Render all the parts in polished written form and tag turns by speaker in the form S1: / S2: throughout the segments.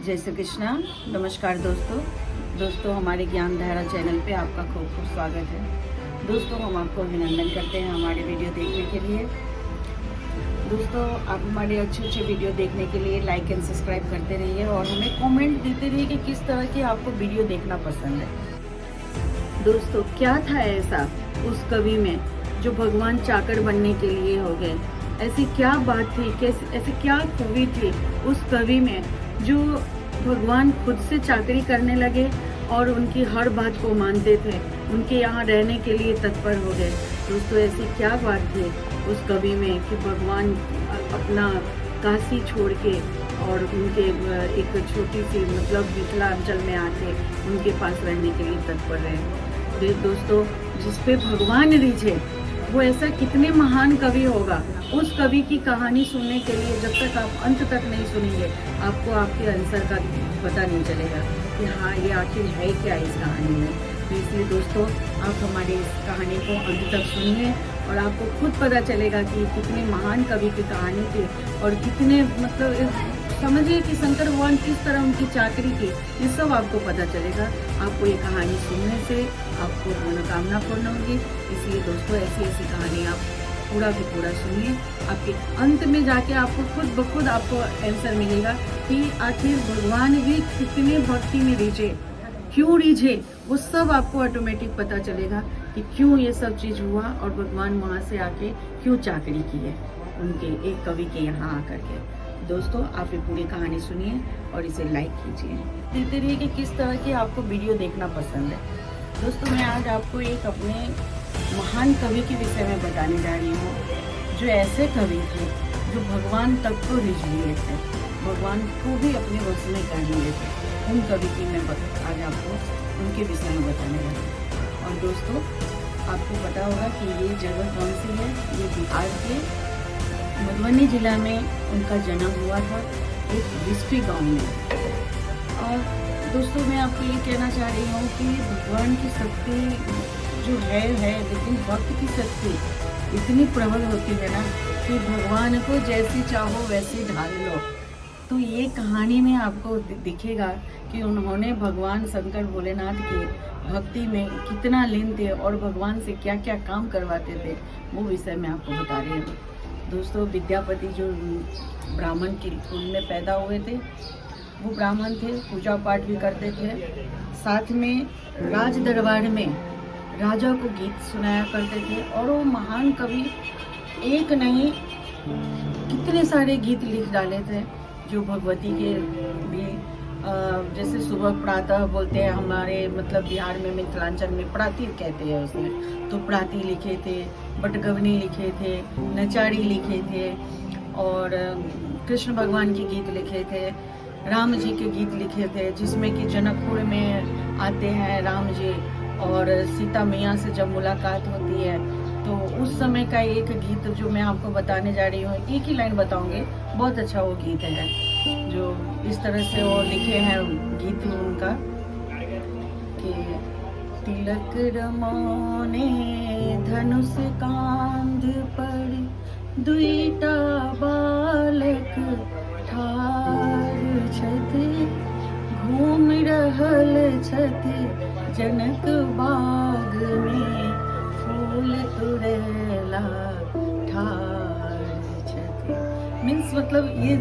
S1: जय श्री कृष्णा। नमस्कार दोस्तों हमारे ज्ञान धारा चैनल पे आपका खूब खूब स्वागत है। दोस्तों हम आपको अभिनंदन करते हैं हमारे वीडियो देखने के लिए। दोस्तों आप हमारे अच्छे वीडियो देखने के लिए लाइक एंड सब्सक्राइब करते रहिए और हमें कमेंट देते रहिए कि किस तरह की आपको वीडियो देखना पसंद है। दोस्तों क्या था ऐसा उस कवि में जो भगवान चाकर बनने के लिए हो गए? ऐसी क्या बात थी, कैसी ऐसी क्या खूबी थी उस कवि में जो भगवान खुद से चाकरी करने लगे और उनकी हर बात को मानते थे, उनके यहाँ रहने के लिए तत्पर हो गए। दोस्तों ऐसी क्या बात थी उस कवि में कि भगवान अपना काशी छोड़ के और उनके एक छोटी सी मिथिलांचल में आके उनके पास रहने के लिए तत्पर रहे। दोस्तों जिस पे भगवान रिझे वो ऐसा कितने महान कवि होगा। उस कवि की कहानी सुनने के लिए जब तक आप अंत तक नहीं सुनेंगे आपको आपके आंसर का पता नहीं चलेगा कि हाँ ये आखिर है क्या इस कहानी में। तो इसलिए दोस्तों आप हमारी इस कहानी को अंत तक सुनिए और आपको खुद पता चलेगा कि कितने महान कवि की कहानी थी और कितने समझिए कि शंकर भगवान किस तरह उनकी चाकरी की, ये सब आपको पता चलेगा। आपको ये कहानी सुनने से आपको मनोकामना पूर्ण होगी। इसलिए दोस्तों ऐसी ऐसी कहानी आप पूरा की पूरा सुनिए। आपके अंत में जाके आपको खुद ब खुद आपको आंसर मिलेगा कि आखिर भगवान भी कितने भक्ति में रिझे, क्यों रिझे, वो सब आपको ऑटोमेटिक पता चलेगा कि क्यों ये सब चीज़ हुआ और भगवान वहाँ से आके क्यों चाकरी की है उनके एक कवि के यहाँ आकर के। दोस्तों आप ये पूरी कहानी सुनिए और इसे लाइक कीजिए, देते रहिए कि किस तरह की आपको वीडियो देखना पसंद है। दोस्तों मैं आज आपको एक अपने महान कवि के विषय में बताने जा रही हूँ जो ऐसे कवि थे जो भगवान तक को रिझ लिए थे, भगवान को भी अपने वश में कर लिए थे। उन कवि की मैं आज आपको उनके विषय में बताने जा रही हूँ। और दोस्तों आपको पता होगा कि ये जगह कौन सी है। ये बिहार के मधुबनी जिला में उनका जन्म हुआ था, एक विस्पी गांव में। और दोस्तों मैं आपको ये कहना चाह रही हूँ कि भगवान की शक्ति जो है लेकिन भक्त की शक्ति इतनी प्रबल होती है ना कि भगवान को जैसी चाहो वैसी ढाल लो। तो ये कहानी में आपको दिखेगा कि उन्होंने भगवान शंकर भोलेनाथ की भक्ति में कितना लीन थे और भगवान से क्या क्या काम करवाते थे, वो विषय मैं आपको बता रही हूँ। दोस्तों विद्यापति जो ब्राह्मण के कुल में पैदा हुए थे, वो ब्राह्मण थे, पूजा पाठ भी करते थे, साथ में राज दरबार में राजा को गीत सुनाया करते थे। और वो महान कवि एक नहीं कितने सारे गीत लिख डाले थे जो भगवती के भी जैसे सुबह प्रातः बोलते हैं हमारे बिहार में मिथिलांचल में प्रातः कहते हैं उसमें, तो प्रातः लिखे थे, बटगवनी लिखे थे, नचारी लिखे थे और कृष्ण भगवान के गीत लिखे थे, राम जी के गीत लिखे थे जिसमें कि जनकपुर में आते हैं राम जी और सीता मैया से जब मुलाकात होती है तो उस समय का एक गीत जो मैं आपको बताने जा रही हूँ, एक ही लाइन बताऊंगी, बहुत अच्छा वो गीत है जो इस तरह से वो लिखे हैं गीत उनका कि तिलक रमौने धनुष कांध पर दुईटा बालक ठार छथि, घूम रहल छथि जनक बाग में, फूल तुरेला ठार छथि। मीन्स ये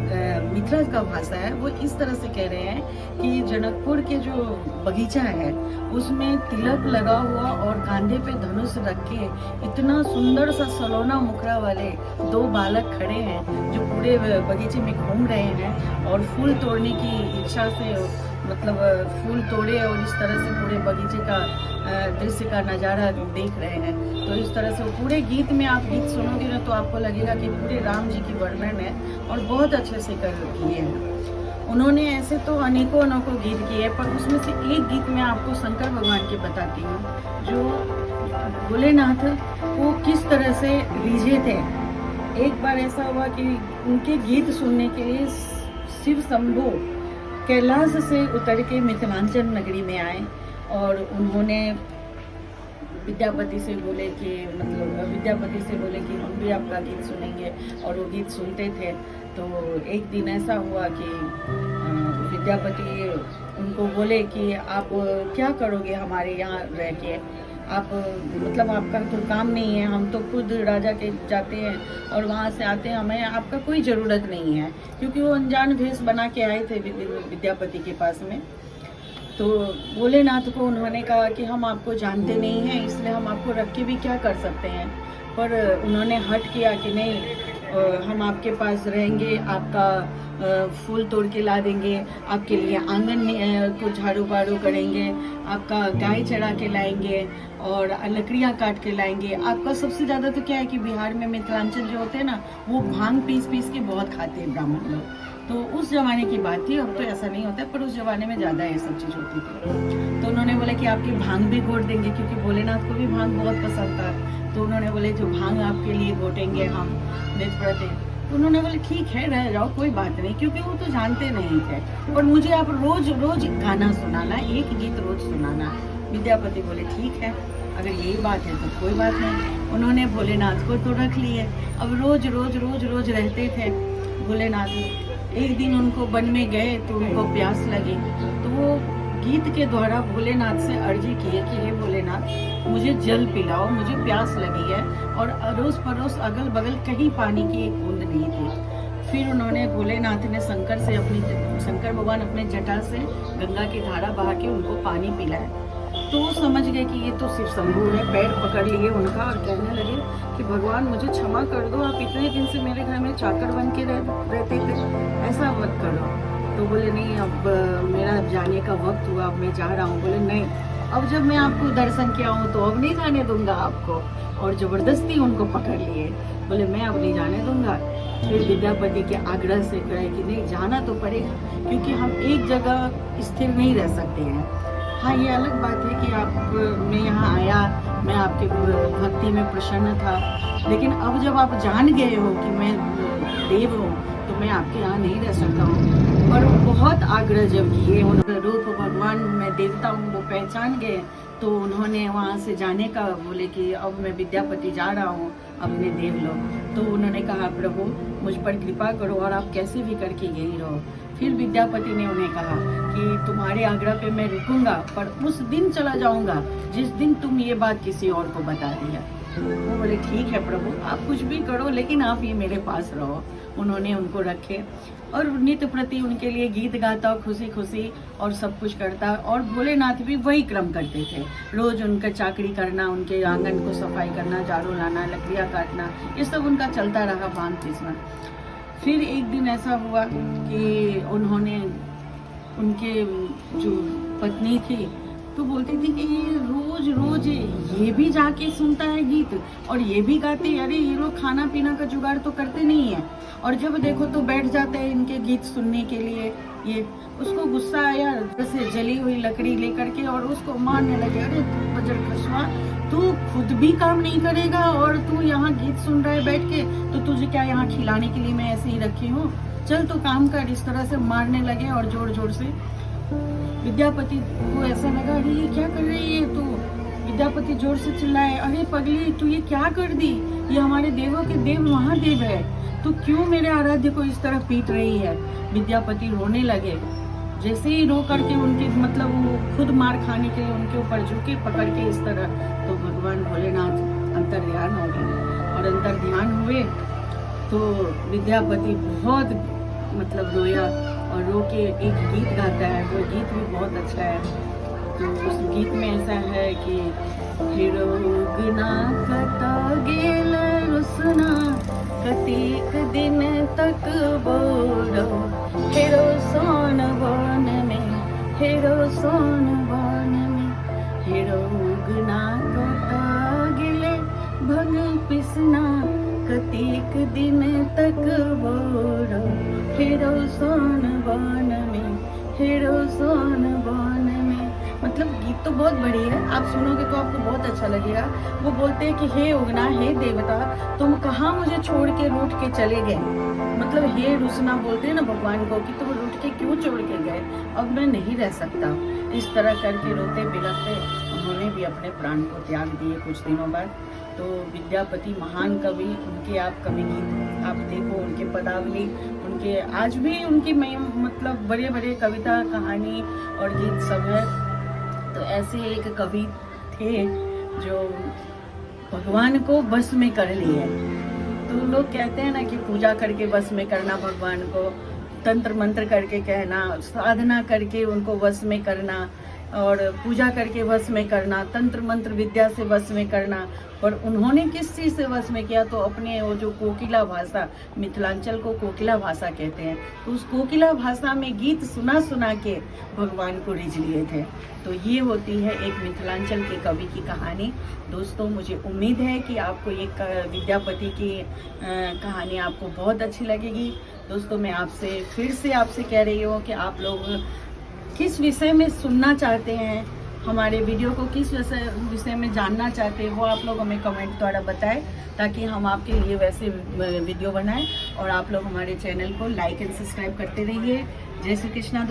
S1: मिथिला का भाषा है, वो इस तरह से कह रहे हैं कि जनकपुर के जो बगीचा है उसमें तिलक लगा हुआ और कांधे पे धनुष रख के इतना सुंदर सा सलोना मुखड़ा वाले दो बालक खड़े हैं जो पूरे बगीचे में घूम रहे हैं और फूल तोड़ने की इच्छा से फूल तोड़े और इस तरह से पूरे बगीचे का दृश्य का नज़ारा देख रहे हैं। तो इस तरह से पूरे गीत में आप गीत सुनोगे ना तो आपको लगेगा कि पूरे राम जी की वर्णन है और बहुत अच्छे से किए हैं उन्होंने। ऐसे तो अनेकों गीत किए हैं पर उसमें से एक गीत मैं आपको शंकर भगवान के बताती हूँ जो भोलेनाथ वो किस तरह से रिझे थे। एक बार ऐसा हुआ कि उनके गीत सुनने के लिए शिव शंभु कैलाश से उतर के मिथिलांचल नगरी में आए और उन्होंने विद्यापति से बोले कि हम भी आपका गीत सुनेंगे और वो गीत सुनते थे। तो एक दिन ऐसा हुआ कि विद्यापति उनको बोले कि आप क्या करोगे हमारे यहाँ रह के, आप मतलब आपका तो काम नहीं है, हम तो खुद राजा के जाते हैं और वहाँ से आते हैं, हमें आपका कोई ज़रूरत नहीं है। क्योंकि वो अनजान भेष बना के आए थे विद्यापति के पास में। तो भोलेनाथ को उन्होंने कहा कि हम आपको जानते नहीं हैं, इसलिए हम आपको रख के भी क्या कर सकते हैं। पर उन्होंने हट किया कि नहीं, हम आपके पास रहेंगे, आपका फूल तोड़ के ला देंगे, आपके लिए आंगन में को झाड़ू बाड़ू करेंगे, आपका गाय चरा के लाएंगे और लकड़ियाँ काट के लाएंगे। आपका सबसे ज़्यादा तो क्या है कि बिहार में मिथिलांचल जो होते हैं ना, वो भांग पीस पीस के बहुत खाते हैं ब्राह्मण लोग। तो उस जमाने की बात थी, अब तो ऐसा नहीं होता है, पर उस जमाने में ज़्यादा ये सब चीज़ होती थी। तो उन्होंने बोला कि आपकी भांग भी घोट देंगे, क्योंकि भोलेनाथ को भी भांग बहुत पसंद था। तो उन्होंने बोले जो भांग आपके लिए घोटेंगे हम नित प्रति। तो उन्होंने बोले ठीक है, रह जाओ, कोई बात नहीं, क्योंकि वो तो जानते नहीं थे। और मुझे आप रोज रोज गाना सुनाना, एक गीत रोज सुनाना। विद्यापति बोले ठीक है, अगर यही बात है तो कोई बात नहीं। उन्होंने भोलेनाथ को तो रख लिए, अब रोज रोज रोज रोज रहते थे भोलेनाथ। एक दिन उनको वन में गए तो उनको प्यास लगी, तो वो गीत के द्वारा भोलेनाथ से अर्जी किए कि हे भोलेनाथ, मुझे जल पिलाओ, मुझे प्यास लगी है। और अड़ोस पड़ोस अगल बगल कहीं पानी की एक बूंद नहीं थी। फिर उन्होंने भोलेनाथ ने शंकर भगवान अपने जटा से गंगा की धारा बहा के उनको पानी पिलाया। तो वो समझ गए कि ये तो शिव शंभू है, पैर पकड़ लिए उनका और कहने लगे कि भगवान मुझे क्षमा कर दो, आप इतने दिन से मेरे घर में चाकर बन के रहते थे, ऐसा मत करो। तो बोले नहीं, अब मेरा जाने का वक्त हुआ, अब मैं जा रहा हूँ। बोले नहीं, अब जब मैं आपको दर्शन किया हूँ तो अब नहीं जाने दूंगा आपको। और जबरदस्ती उनको पकड़ लिए, बोले मैं अब नहीं जाने दूंगा। फिर विद्यापति के आग्रह से कहे कि नहीं, जाना तो पड़ेगा, क्योंकि हम एक जगह स्थिर नहीं रह सकते हैं। हाँ, ये अलग बात है कि आप मैं यहाँ आया, मैं आपके भक्ति में प्रसन्न था, लेकिन अब जब आप जान गए हो कि मैं देव हूँ तो मैं आपके यहाँ नहीं रह सकता हूँ। और बहुत आग्रह जब किए, उनका रूप भगवान मैं देवता हूँ वो पहचान गए, तो उन्होंने वहाँ से जाने का बोले कि अब मैं विद्यापति जा रहा हूँ अपने देवलोक। तो उन्होंने कहा प्रभु मुझ पर कृपा करो और आप कैसे भी करके यही रहो। फिर विद्यापति ने उन्हें कहा कि तुम्हारे आग्रह पे मैं रुकूंगा, पर उस दिन चला जाऊंगा जिस दिन तुम ये बात किसी और को बता दिया। वो बोले ठीक है प्रभु, आप कुछ भी करो, लेकिन आप ये मेरे पास रहो। उन्होंने उनको रखे और नित्य प्रति उनके लिए गीत गाता, खुशी खुशी और सब कुछ करता। और भोलेनाथ भी वही क्रम करते थे, रोज उनका चाकरी करना, उनके आंगन को सफाई करना, झाड़ू लाना, लकड़ियाँ काटना, ये सब उनका चलता रहा, भांग पीसना। फिर एक दिन ऐसा हुआ कि उन्होंने, उनके जो पत्नी थी तो बोलती थी कि ये रोज रोज ये भी जाके सुनता है गीत और ये भी गाते, अरे ये लोग खाना पीना का जुगाड़ तो करते नहीं है, और जब देखो तो बैठ जाते हैं इनके गीत सुनने के लिए। ये उसको गुस्सा आया, जैसे जली हुई लकड़ी लेकर के और उसको मारने लगे, अरे बजरखसुआ, तू खुद भी काम नहीं करेगा और तू यहाँ गीत सुन रहा है बैठ के, तो तुझे क्या यहाँ खिलाने के लिए मैं ऐसे ही रखी हूँ, चल तो काम कर। इस तरह से मारने लगे और जोर जोर से। विद्यापति को ऐसा लगा, अरे ये क्या कर रही है तू। विद्यापति जोर से चिल्लाए, अरे पगली तू ये क्या कर दी, ये हमारे देवों के देव महादेव है, तू क्यों मेरे आराध्य को इस तरह पीट रही है। विद्यापति रोने लगे। जैसे ही रो करके उनके मतलब वो खुद मार खाने के लिए उनके ऊपर झुके पकड़ के इस तरह, तो भगवान भोलेनाथ अंतर ध्यान हो गए। और अंतर ध्यान हुए तो विद्यापति बहुत मतलब रोया और रो के एक गीत गाता है, वो गीत भी बहुत अच्छा है। तो उस गीत में ऐसा है कि हिरोगना कता गेल रुसना कतीक दिन तक बोरो, हेरो सोन वन में, हेरो सोन वन में, हिरोगना कता गेले भग पिसना कतीक दिन तक बोरो, हेरो सोन वन में, हेरो सोन वन में। मतलब गीत तो बहुत बड़ी है, आप सुनोगे तो आपको बहुत अच्छा लगेगा। वो बोलते हैं कि हे उगना, हे देवता, तुम कहाँ मुझे छोड़ के रूठ के चले गए। मतलब हे रुसना बोलते हैं ना भगवान को, कि तुम रूठ के क्यों छोड़ के गए, अब मैं नहीं रह सकता। इस तरह करके रोते बिलखते उन्होंने भी अपने प्राण को त्याग दिए कुछ दिनों बाद। तो विद्यापति महान कवि, उनके आप कवि गीत आप देखो, उनके पदावली, उनके आज भी उनकी मतलब बड़े बड़े कविता कहानी और गीत सब है। तो ऐसे एक कवि थे जो भगवान को बस में कर लिए। तो लोग कहते हैं ना कि पूजा करके बस में करना भगवान को, तंत्र मंत्र करके कहना, साधना करके उनको वश में करना और पूजा करके वश में करना, तंत्र मंत्र विद्या से वश में करना। पर उन्होंने किस चीज़ से वश में किया, तो अपने वो जो कोकिला भाषा, मिथिलांचल को कोकिला भाषा कहते हैं, तो उस कोकिला भाषा में गीत सुना सुना के भगवान को रिझ लिए थे। तो ये होती है एक मिथिलांचल के कवि की कहानी। दोस्तों मुझे उम्मीद है कि आपको ये विद्यापति की कहानी आपको बहुत अच्छी लगेगी। दोस्तों मैं आपसे फिर से आपसे कह रही हूँ कि आप लोग किस विषय में सुनना चाहते हैं, हमारे वीडियो को किस विषय में जानना चाहते हैं, वो आप लोग हमें कमेंट द्वारा बताएं, ताकि हम आपके लिए वैसे वीडियो बनाएं। और आप लोग हमारे चैनल को लाइक एंड सब्सक्राइब करते रहिए। जय श्री कृष्णा।